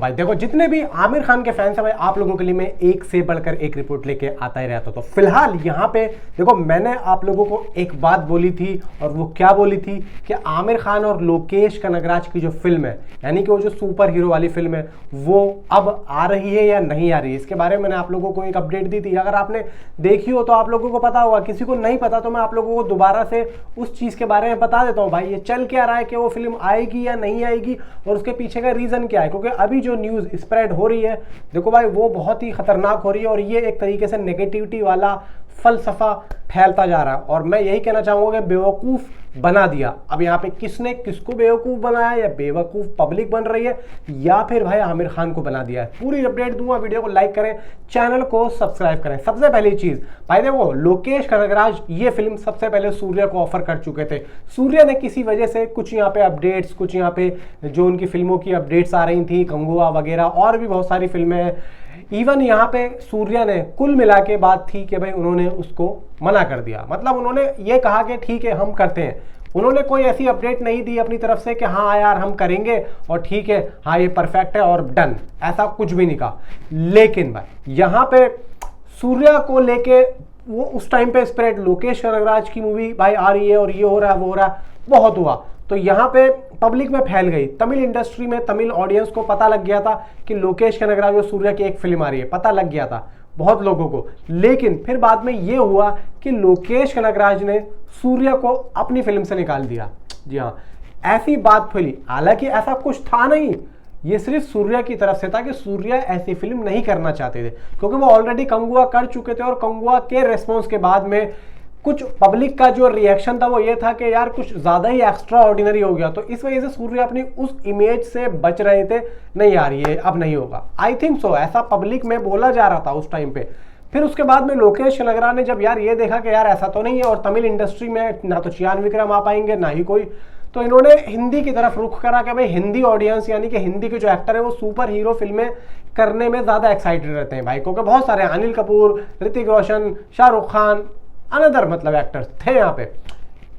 भाई देखो, जितने भी आमिर खान के फैंस हैं भाई, आप लोगों के लिए मैं एक से बढ़कर एक रिपोर्ट लेके आता ही रहता। तो फिलहाल यहाँ पे देखो, मैंने आप लोगों को एक बात बोली थी, और वो क्या बोली थी कि आमिर खान और लोकेश कनगराज की जो फिल्म है, यानी कि वो जो सुपर हीरो वाली फिल्म है, वो अब आ रही है या नहीं आ रही है, इसके बारे में मैंने आप लोगों को एक अपडेट दी थी। अगर आपने देखी हो तो आप लोगों को पता होगा, किसी को नहीं पता तो मैं आप लोगों को दोबारा से उस चीज़ के बारे में बता देता हूँ। भाई ये चल क्या रहा है कि वो फिल्म आएगी या नहीं आएगी, और उसके पीछे का रीज़न क्या है। क्योंकि अभी जो न्यूज़ स्प्रेड हो रही है, देखो भाई, वो बहुत ही खतरनाक हो रही है, और ये एक तरीके से नेगेटिविटी वाला फलसफा फैलता जा रहा है। और मैं यही कहना चाहूँगा कि बेवकूफ़ बना दिया। अब यहाँ पे किसने किसको बेवकूफ़ बनाया, या बेवकूफ़ पब्लिक बन रही है, या फिर भाई आमिर खान को बना दिया है, पूरी अपडेट दूंगा। वीडियो को लाइक करें, चैनल को सब्सक्राइब करें। सबसे पहली चीज़ भाई देखो, लोकेश कनगराज ये फिल्म सबसे पहले सूर्या को ऑफर कर चुके थे। सूर्या ने किसी वजह से कुछ यहाँ पे अपडेट्स, कुछ यहाँ पे जो उनकी फिल्मों की अपडेट्स आ रही थी, कंगुआ वगैरह और भी बहुत सारी फिल्में हैं, इवन यहाँ पे सूर्या ने कुल मिला के बात थी कि भाई उन्होंने उसको मना कर दिया। मतलब उन्होंने ये कहा कि ठीक है हम करते हैं। उन्होंने कोई ऐसी अपडेट नहीं दी अपनी तरफ से कि हाँ यार हम करेंगे और ठीक है, हाँ ये परफेक्ट है और डन, ऐसा कुछ भी नहीं कहा। लेकिन भाई यहाँ पे सूर्या को लेके वो उस टाइम पे स्प्रेड, लोकेश कनगराज की मूवी भाई आ रही है और ये हो रहा है वो हो रहा है, बहुत हुआ। तो यहाँ पे पब्लिक में फैल गई, तमिल इंडस्ट्री में, तमिल ऑडियंस को पता लग गया था कि लोकेश कनगराज और सूर्या की एक फिल्म आ रही है, पता लग गया था बहुत लोगों को। लेकिन फिर बाद में ये हुआ कि लोकेश कनगराज ने सूर्या को अपनी फिल्म से निकाल दिया। जी हाँ, ऐसी बात फैली, हालांकि ऐसा कुछ था नहीं, ये सिर्फ सूर्या की तरफ से था कि सूर्या ऐसी फिल्म नहीं करना चाहते थे, क्योंकि वो ऑलरेडी कंगुआ कर चुके थे। और कंगुआ के रेस्पॉन्स के बाद में कुछ पब्लिक का जो रिएक्शन था वो ये था कि यार कुछ ज़्यादा ही एक्स्ट्रा ऑर्डिनरी हो गया। तो इस वजह से सूर्या अपनी उस इमेज से बच रहे थे, नहीं यार ये अब नहीं होगा। आई थिंक सो, ऐसा पब्लिक में बोला जा रहा था उस टाइम पे। फिर उसके बाद में लोकेश कनगराज ने जब यार ये देखा कि यार ऐसा तो नहीं है, और तमिल इंडस्ट्री में ना तो चियान विक्रम आ पाएंगे ना ही कोई, तो इन्होंने हिंदी की तरफ रुख करा कि भाई हिंदी ऑडियंस, यानी कि हिंदी के जो एक्टर है वो सुपर हीरो फिल्में करने में ज़्यादा एक्साइटेड रहते हैं भाई। क्योंकि बहुत सारे अनिल कपूर, ऋतिक रोशन, शाहरुख खान, अनदर मतलब एक्टर्स थे यहाँ पे।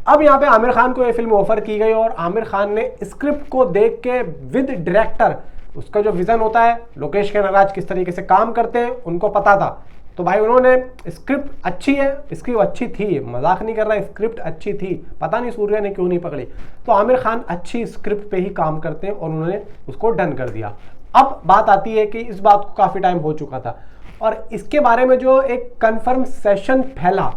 अब यहाँ पे आमिर खान को ये फिल्म ऑफर की गई, और आमिर खान ने स्क्रिप्ट को देख के विद डायरेक्टर, उसका जो विजन होता है, लोकेश कनगराज किस तरीके से काम करते हैं उनको पता था। तो भाई उन्होंने, स्क्रिप्ट अच्छी है, स्क्रिप्ट अच्छी थी, मजाक नहीं कर रहा, स्क्रिप्ट अच्छी थी, पता नहीं सूर्या ने क्यों नहीं पकड़ी। तो आमिर खान अच्छी स्क्रिप्ट पे ही काम करते हैं, और उन्होंने उसको डन कर दिया। अब बात आती है कि इस बात को काफ़ी टाइम हो चुका था, और इसके बारे में जो एक कंफर्म सेशन फैला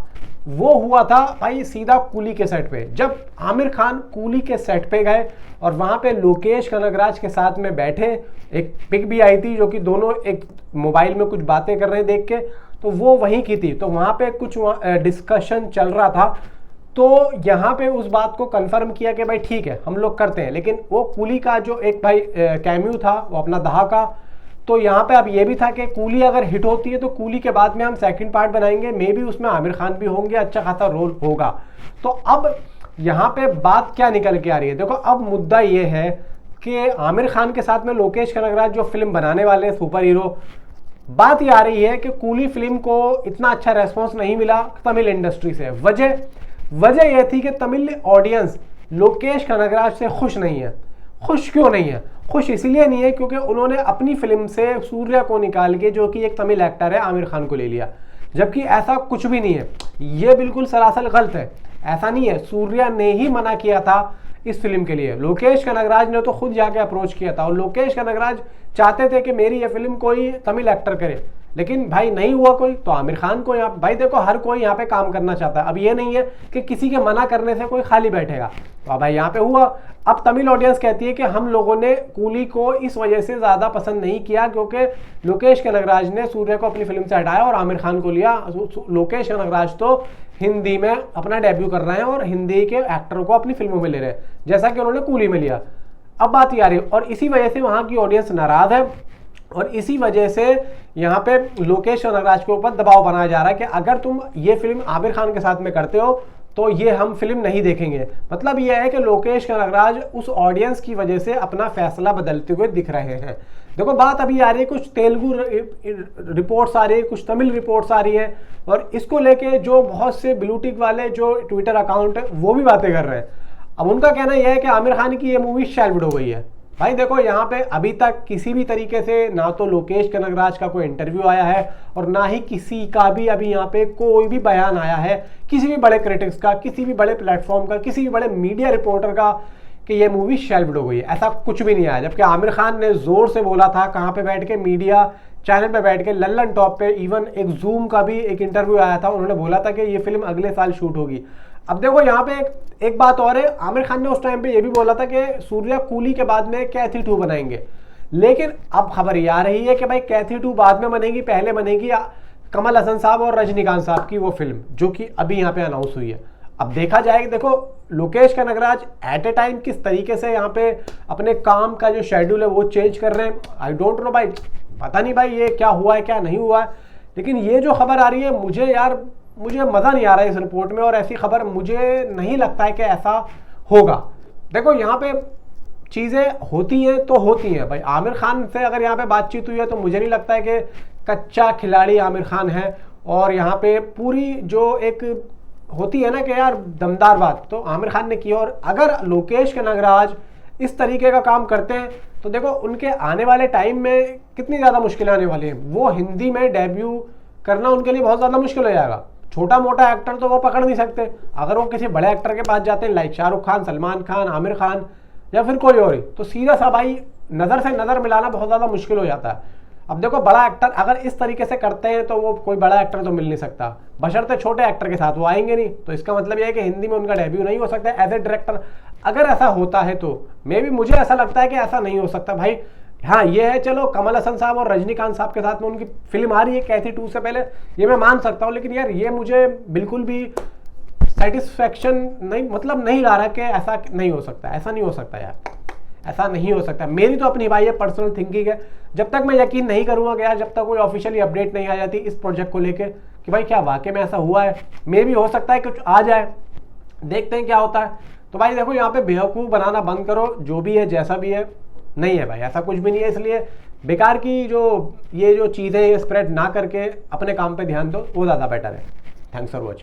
वो हुआ था भाई सीधा कूली के सेट पे। जब आमिर खान कूली के सेट पे गए और वहाँ पे लोकेश कनगराज के साथ में बैठे, एक पिक भी आई थी जो कि दोनों एक मोबाइल में कुछ बातें कर रहे हैं देख के, तो वो वहीं की थी। तो वहाँ पे कुछ डिस्कशन चल रहा था, तो यहाँ पे उस बात को कंफर्म किया कि भाई ठीक है हम लोग करते हैं। लेकिन वो कूली का जो एक भाई कैम्यू था, वो अपना दहाका, तो यहाँ पे अब ये भी था कि कूली अगर हिट होती है तो कूली के बाद में हम सेकंड पार्ट बनाएंगे, मे बी उसमें आमिर खान भी होंगे, अच्छा खासा रोल होगा। तो अब यहाँ पे बात क्या निकल के आ रही है, देखो अब मुद्दा ये है कि आमिर खान के साथ में लोकेश कनगराज जो फिल्म बनाने वाले हैं सुपर हीरो, बात ये आ रही है कि कूली फिल्म को इतना अच्छा रेस्पॉन्स नहीं मिला तमिल इंडस्ट्री से। वजह यह थी कि तमिल ऑडियंस लोकेश कनगराज से खुश नहीं है। खुश क्यों नहीं है? खुश इसलिए नहीं है क्योंकि उन्होंने अपनी फिल्म से सूर्या को निकाल के, जो कि एक तमिल एक्टर है, आमिर खान को ले लिया, जबकि ऐसा कुछ भी नहीं है। ये बिल्कुल सरासर गलत है, ऐसा नहीं है। सूर्या ने ही मना किया था इस फिल्म के लिए, लोकेश कनगराज ने तो खुद जाके अप्रोच किया था, और लोकेश कनगराज चाहते थे कि मेरी ये फिल्म कोई तमिल एक्टर करे, लेकिन भाई नहीं हुआ कोई, तो आमिर खान को यहाँ, भाई देखो हर कोई यहाँ पे काम करना चाहता है। अब ये नहीं है कि किसी के मना करने से कोई खाली बैठेगा, तो अब भाई यहाँ पे हुआ। अब तमिल ऑडियंस कहती है कि हम लोगों ने कूली को इस वजह से ज़्यादा पसंद नहीं किया क्योंकि लोकेश कनगराज ने सूर्या को अपनी फिल्म से हटाया और आमिर खान को लिया। लोकेश कनगराज तो हिंदी में अपना डेब्यू कर रहे हैं और हिंदी के एक्टरों को अपनी फिल्मों में ले रहे हैं, जैसा कि उन्होंने कूली में लिया। अब बात ये आ रही है, और इसी वजह से वहाँ की ऑडियंस नाराज़ है, और इसी वजह से यहाँ पे लोकेश कनगराज के ऊपर दबाव बनाया जा रहा है कि अगर तुम ये फिल्म आमिर खान के साथ में करते हो तो ये हम फिल्म नहीं देखेंगे। मतलब ये है कि लोकेश कनगराज उस ऑडियंस की वजह से अपना फैसला बदलते हुए दिख रहे हैं। देखो बात अभी आ रही है, कुछ तेलुगु रिपोर्ट्स आ रही है, कुछ तमिल रिपोर्ट्स आ रही है, और इसको लेके जो बहुत से ब्लू टिक वाले जो ट्विटर अकाउंट है वो भी बातें कर रहे हैं। अब उनका कहना यह है कि आमिर खान की ये मूवी शेल्व्ड हो गई है, भाई देखो यहाँ पे अभी तक किसी भी तरीके से ना तो लोकेश कनगराज का कोई इंटरव्यू आया है और ना ही किसी का भी अभी यहाँ पे कोई भी बयान आया है किसी भी बड़े क्रिटिक्स का, किसी भी बड़े प्लेटफॉर्म का, किसी भी बड़े मीडिया रिपोर्टर का कि ये मूवी शेल्फ्ड हो गई है। ऐसा कुछ भी नहीं आया। जबकि आमिर खान ने जोर से बोला था, कहाँ पे बैठ के, मीडिया चैनल पे बैठ के, लल्लन टॉप पे, इवन एक जूम का भी एक इंटरव्यू आया था, उन्होंने बोला था कि ये फिल्म अगले साल शूट होगी। अब देखो यहाँ पे एक बात और है, आमिर खान ने उस टाइम पे ये भी बोला था कि सूर्या कूली के बाद में कैथी 2 बनाएंगे, लेकिन अब खबर ये आ रही है कि भाई कैथी 2 बाद में बनेगी, पहले बनेगी कमल हसन साहब और रजनीकांत साहब की वो फिल्म, जो कि अभी यहाँ पे अनाउंस हुई है। अब देखा जाएगा, देखो Lokesh Kanagaraj at a time किस तरीके से यहाँ पे अपने काम का जो शेड्यूल है वो चेंज कर रहे हैं, आई डोंट नो भाई, पता नहीं भाई ये क्या हुआ है क्या नहीं हुआ है। लेकिन ये जो खबर आ रही है, मुझे मज़ा नहीं आ रहा है इस रिपोर्ट में, और ऐसी खबर मुझे नहीं लगता है कि ऐसा होगा। देखो यहाँ पे चीज़ें होती हैं तो होती हैं भाई। आमिर खान से अगर यहाँ पे बातचीत हुई है तो मुझे नहीं लगता है कि कच्चा खिलाड़ी आमिर खान है, और यहाँ पे पूरी जो एक होती है ना कि यार दमदार बात, तो आमिर खान ने की। और अगर लोकेश कनगराज इस तरीके का काम करते हैं तो देखो उनके आने वाले टाइम में कितनी ज़्यादा मुश्किलें आने वाली हैं। वो हिंदी में डेब्यू करना उनके लिए बहुत ज़्यादा मुश्किल हो जाएगा। छोटा मोटा एक्टर तो वो पकड़ नहीं सकते, अगर वो किसी बड़े एक्टर के पास जाते हैं लाइक शाहरुख खान, सलमान खान, आमिर खान या फिर कोई और ही, तो सीधा सा भाई नज़र से नज़र मिलाना बहुत ज़्यादा मुश्किल हो जाता है। अब देखो बड़ा एक्टर अगर इस तरीके से करते हैं तो वो कोई बड़ा एक्टर तो मिल नहीं सकता, बशर्ते छोटे एक्टर के साथ वो आएंगे नहीं। तो इसका मतलब ये है कि हिंदी में उनका डेब्यू नहीं हो सकता एज ए डायरेक्टर। अगर ऐसा होता है तो मे बी, मुझे ऐसा लगता है कि ऐसा नहीं हो सकता भाई। हाँ ये है, चलो कमल हसन साहब और रजनीकांत साहब के साथ में उनकी फिल्म आ रही है कैथी 2 से पहले, ये मैं मान सकता हूँ। लेकिन यार ये मुझे बिल्कुल भी सेटिस्फेक्शन नहीं, मतलब नहीं ला रहा कि ऐसा नहीं हो सकता, ऐसा नहीं हो सकता यार, ऐसा नहीं हो सकता। मेरी तो अपनी भाई ये पर्सनल थिंकिंग है। जब तक मैं यकीन नहीं करूँगा कि यार, जब तक कोई ऑफिशियली अपडेट नहीं आ जाती इस प्रोजेक्ट को लेकर कि भाई क्या वाकई में ऐसा हुआ है, मे भी हो सकता है कुछ आ जाए, देखते हैं क्या होता है। तो भाई देखो यहाँ पे बेवकूफ़ बनाना बंद करो, जो भी है जैसा भी है, नहीं है भाई ऐसा कुछ भी नहीं है। इसलिए बेकार की ये जो चीज़ें स्प्रेड ना करके अपने काम पे ध्यान दो, वो ज़्यादा बेटर है। Thanks for watching.